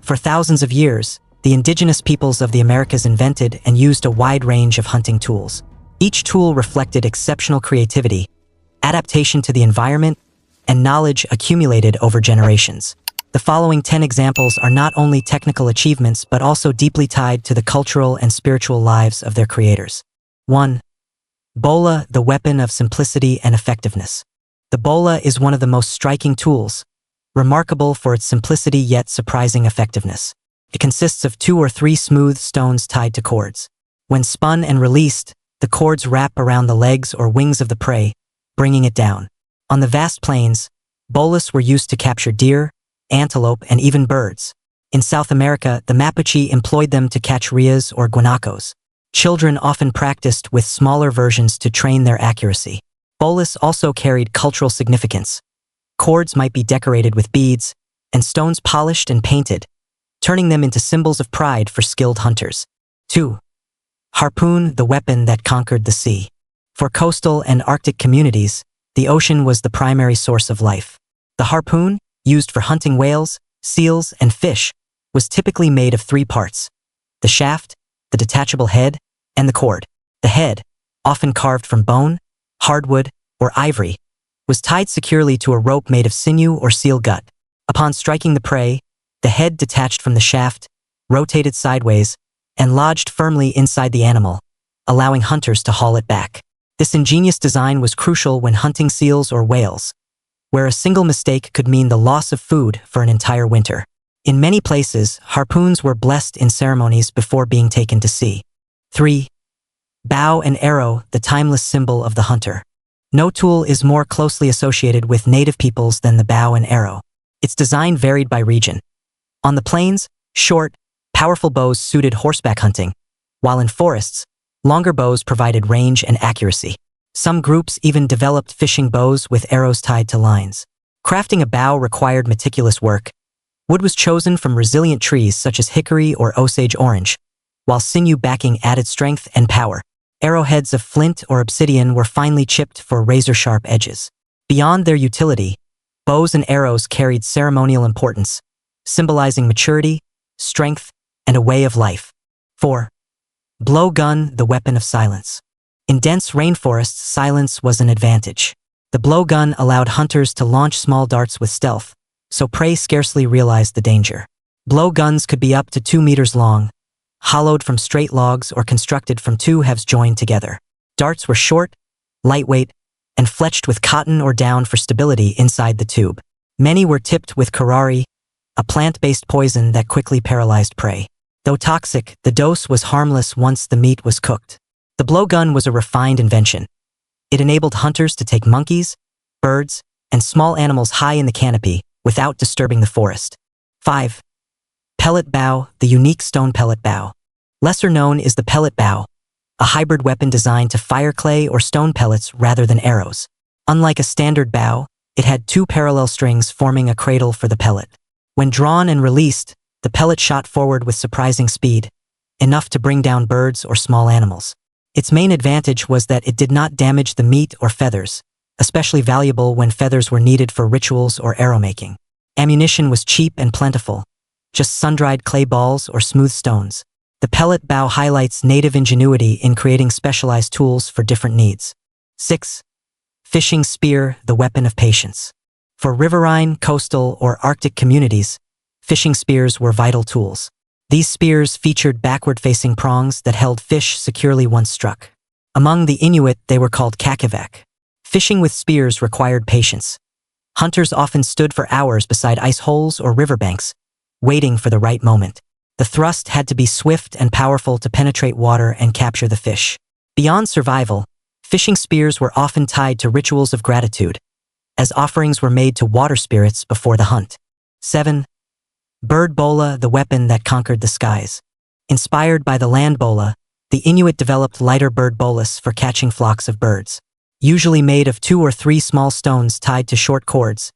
For thousands of years, the indigenous peoples of the Americas invented and used a wide range of hunting tools. Each tool reflected exceptional creativity, adaptation to the environment, and knowledge accumulated over generations. The following 10 examples are not only technical achievements but also deeply tied to the cultural and spiritual lives of their creators. 1. Bola, the weapon of simplicity and effectiveness. The bola is one of the most striking tools, remarkable for its simplicity yet surprising effectiveness. It consists of 2 or 3 smooth stones tied to cords. When spun and released, the cords wrap around the legs or wings of the prey, bringing it down. On the vast plains, bolas were used to capture deer, antelope, and even birds. In South America, the Mapuche employed them to catch rheas or guanacos. Children often practiced with smaller versions to train their accuracy. Bolas also carried cultural significance. Cords might be decorated with beads, and stones polished and painted, turning them into symbols of pride for skilled hunters. 2. Harpoon, the weapon that conquered the sea. For coastal and Arctic communities, the ocean was the primary source of life. The harpoon, used for hunting whales, seals, and fish, was typically made of 3 parts: the shaft, the detachable head, and the cord. The head, often carved from bone, hardwood, or ivory, was tied securely to a rope made of sinew or seal gut. Upon striking the prey, the head detached from the shaft, rotated sideways, and lodged firmly inside the animal, allowing hunters to haul it back. This ingenious design was crucial when hunting seals or whales, where a single mistake could mean the loss of food for an entire winter. In many places, harpoons were blessed in ceremonies before being taken to sea. 3. Bow and arrow, the timeless symbol of the hunter. No tool is more closely associated with native peoples than the bow and arrow. Its design varied by region. On the plains, short, powerful bows suited horseback hunting, while in forests, longer bows provided range and accuracy. Some groups even developed fishing bows with arrows tied to lines. Crafting a bow required meticulous work. Wood was chosen from resilient trees such as hickory or Osage orange, while sinew backing added strength and power. Arrowheads of flint or obsidian were finely chipped for razor-sharp edges. Beyond their utility, bows and arrows carried ceremonial importance, symbolizing maturity, strength, and a way of life. 4. Blowgun, the weapon of silence. In dense rainforests, silence was an advantage. The blowgun allowed hunters to launch small darts with stealth, so prey scarcely realized the danger. Blowguns could be up to 2 meters long, hollowed from straight logs or constructed from 2 halves joined together. Darts were short, lightweight, and fletched with cotton or down for stability inside the tube. Many were tipped with curare, a plant-based poison that quickly paralyzed prey. Though toxic, the dose was harmless once the meat was cooked. The blowgun was a refined invention. It enabled hunters to take monkeys, birds, and small animals high in the canopy without disturbing the forest. 5. Pellet bow, the unique stone pellet bow. Lesser known is the pellet bow, a hybrid weapon designed to fire clay or stone pellets rather than arrows. Unlike a standard bow, it had 2 parallel strings forming a cradle for the pellet. When drawn and released, the pellet shot forward with surprising speed, enough to bring down birds or small animals. Its main advantage was that it did not damage the meat or feathers, especially valuable when feathers were needed for rituals or arrow making. Ammunition was cheap and plentiful, just sun-dried clay balls or smooth stones. The pellet bow highlights native ingenuity in creating specialized tools for different needs. 6. Fishing spear, the weapon of patience. For riverine, coastal, or Arctic communities, fishing spears were vital tools. These spears featured backward-facing prongs that held fish securely once struck. Among the Inuit, they were called kakavak. Fishing with spears required patience. Hunters often stood for hours beside ice holes or riverbanks, waiting for the right moment. The thrust had to be swift and powerful to penetrate water and capture the fish. Beyond survival, fishing spears were often tied to rituals of gratitude, as offerings were made to water spirits before the hunt. 7. Bird bola, the weapon that conquered the skies. Inspired by the land bola, the Inuit developed lighter bird bolas for catching flocks of birds. Usually made of 2 or 3 small stones tied to short cords,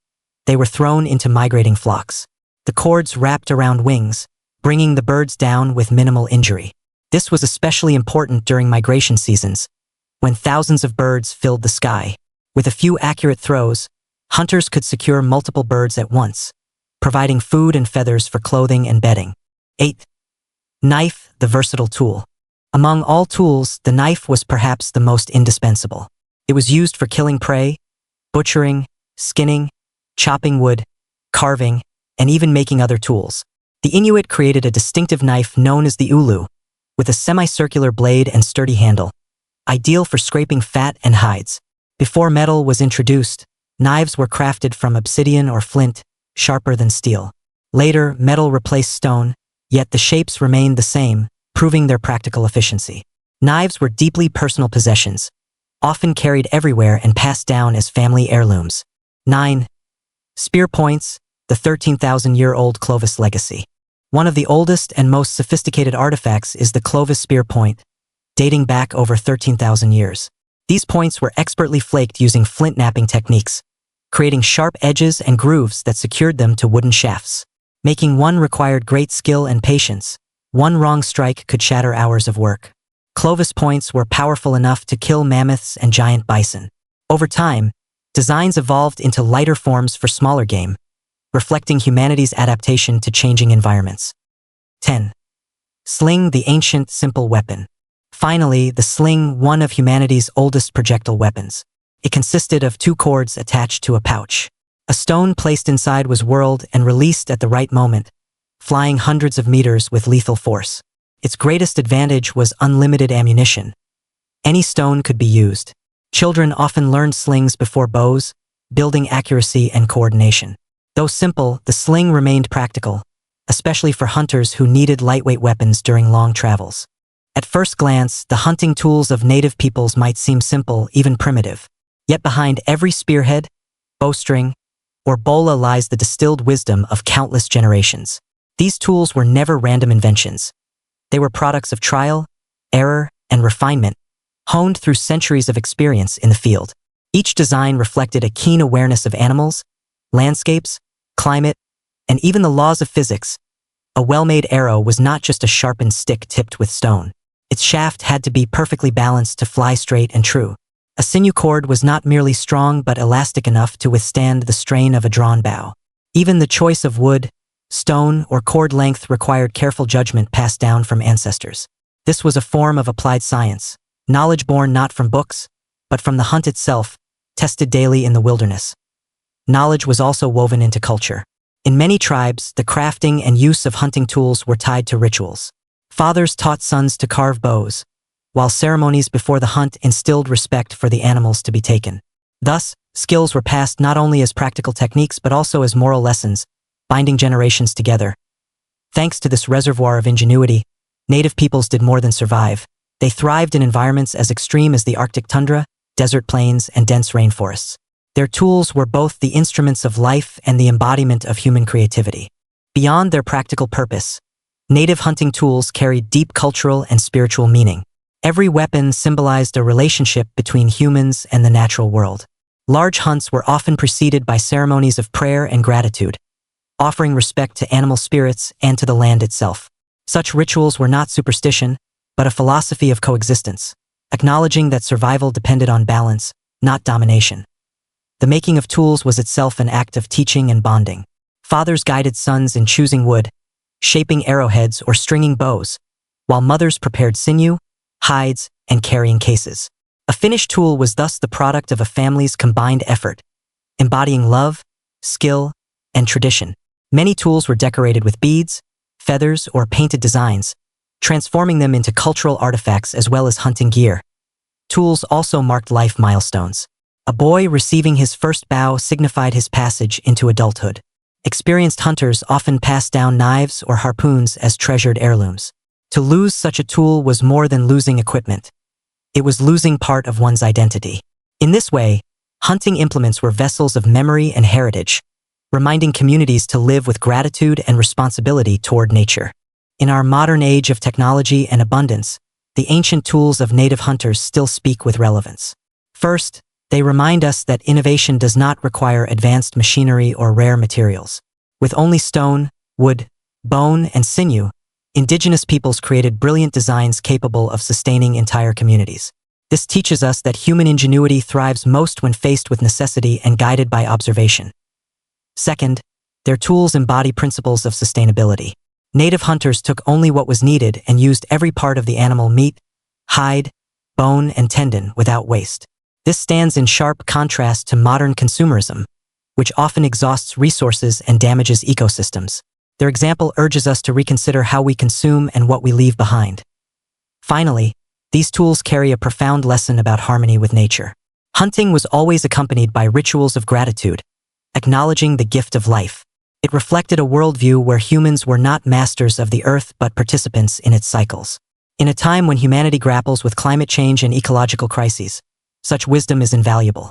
they were thrown into migrating flocks. The cords wrapped around wings, bringing the birds down with minimal injury. This was especially important during migration seasons, when thousands of birds filled the sky. With a few accurate throws, hunters could secure multiple birds at once, providing food and feathers for clothing and bedding. 8. Knife, the versatile tool. Among all tools, the knife was perhaps the most indispensable. It was used for killing prey, butchering, skinning, chopping wood, carving, and even making other tools. The Inuit created a distinctive knife known as the ulu, with a semicircular blade and sturdy handle, ideal for scraping fat and hides. Before metal was introduced, knives were crafted from obsidian or flint, sharper than steel. Later, metal replaced stone, yet the shapes remained the same, proving their practical efficiency. Knives were deeply personal possessions, often carried everywhere and passed down as family heirlooms. 9. Spear points, the 13,000-year-old Clovis legacy. One of the oldest and most sophisticated artifacts is the Clovis spear point, dating back over 13,000 years. These points were expertly flaked using flint knapping techniques, creating sharp edges and grooves that secured them to wooden shafts. Making one required great skill and patience. One wrong strike could shatter hours of work. Clovis points were powerful enough to kill mammoths and giant bison. Over time, designs evolved into lighter forms for smaller game, reflecting humanity's adaptation to changing environments. 10. Sling, the ancient, simple weapon. Finally, the sling, one of humanity's oldest projectile weapons. It consisted of 2 cords attached to a pouch. A stone placed inside was whirled and released at the right moment, flying hundreds of meters with lethal force. Its greatest advantage was unlimited ammunition. Any stone could be used. Children often learned slings before bows, building accuracy and coordination. Though simple, the sling remained practical, especially for hunters who needed lightweight weapons during long travels. At first glance, the hunting tools of native peoples might seem simple, even primitive. Yet behind every spearhead, bowstring, or bola lies the distilled wisdom of countless generations. These tools were never random inventions. They were products of trial, error, and refinement, honed through centuries of experience in the field. Each design reflected a keen awareness of animals, landscapes, climate, and even the laws of physics. A well-made arrow was not just a sharpened stick tipped with stone. Its shaft had to be perfectly balanced to fly straight and true. A sinew cord was not merely strong but elastic enough to withstand the strain of a drawn bow. Even the choice of wood, stone, or cord length required careful judgment passed down from ancestors. This was a form of applied science, knowledge born not from books, but from the hunt itself, tested daily in the wilderness. Knowledge was also woven into culture. In many tribes, the crafting and use of hunting tools were tied to rituals. Fathers taught sons to carve bows, while ceremonies before the hunt instilled respect for the animals to be taken. Thus, skills were passed not only as practical techniques but also as moral lessons, binding generations together. Thanks to this reservoir of ingenuity, native peoples did more than survive. They thrived in environments as extreme as the Arctic tundra, desert plains, and dense rainforests. Their tools were both the instruments of life and the embodiment of human creativity. Beyond their practical purpose, native hunting tools carried deep cultural and spiritual meaning. Every weapon symbolized a relationship between humans and the natural world. Large hunts were often preceded by ceremonies of prayer and gratitude, offering respect to animal spirits and to the land itself. Such rituals were not superstition, but a philosophy of coexistence, acknowledging that survival depended on balance, not domination. The making of tools was itself an act of teaching and bonding. Fathers guided sons in choosing wood, shaping arrowheads or stringing bows, while mothers prepared sinew, hides, and carrying cases. A finished tool was thus the product of a family's combined effort, embodying love, skill, and tradition. Many tools were decorated with beads, feathers, or painted designs, transforming them into cultural artifacts as well as hunting gear. Tools also marked life milestones. A boy receiving his first bow signified his passage into adulthood. Experienced hunters often passed down knives or harpoons as treasured heirlooms. To lose such a tool was more than losing equipment. It was losing part of one's identity. In this way, hunting implements were vessels of memory and heritage, reminding communities to live with gratitude and responsibility toward nature. In our modern age of technology and abundance, the ancient tools of native hunters still speak with relevance. First, they remind us that innovation does not require advanced machinery or rare materials. With only stone, wood, bone, and sinew, indigenous peoples created brilliant designs capable of sustaining entire communities. This teaches us that human ingenuity thrives most when faced with necessity and guided by observation. Second, Their tools embody principles of sustainability. Native hunters took only what was needed and used every part of the animal: meat, hide, bone, and tendon without waste. This stands in sharp contrast to modern consumerism, which often exhausts resources and damages ecosystems. Their example urges us to reconsider how we consume and what we leave behind. Finally, these tools carry a profound lesson about harmony with nature. Hunting was always accompanied by rituals of gratitude, acknowledging the gift of life. It reflected a worldview where humans were not masters of the earth but participants in its cycles. In a time when humanity grapples with climate change and ecological crises, such wisdom is invaluable.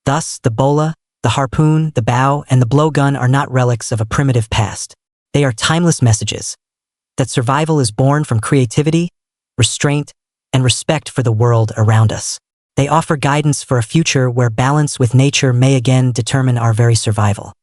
Thus, the bola, the harpoon, the bow, and the blowgun are not relics of a primitive past. They are timeless messages that survival is born from creativity, restraint, and respect for the world around us. They offer guidance for a future where balance with nature may again determine our very survival.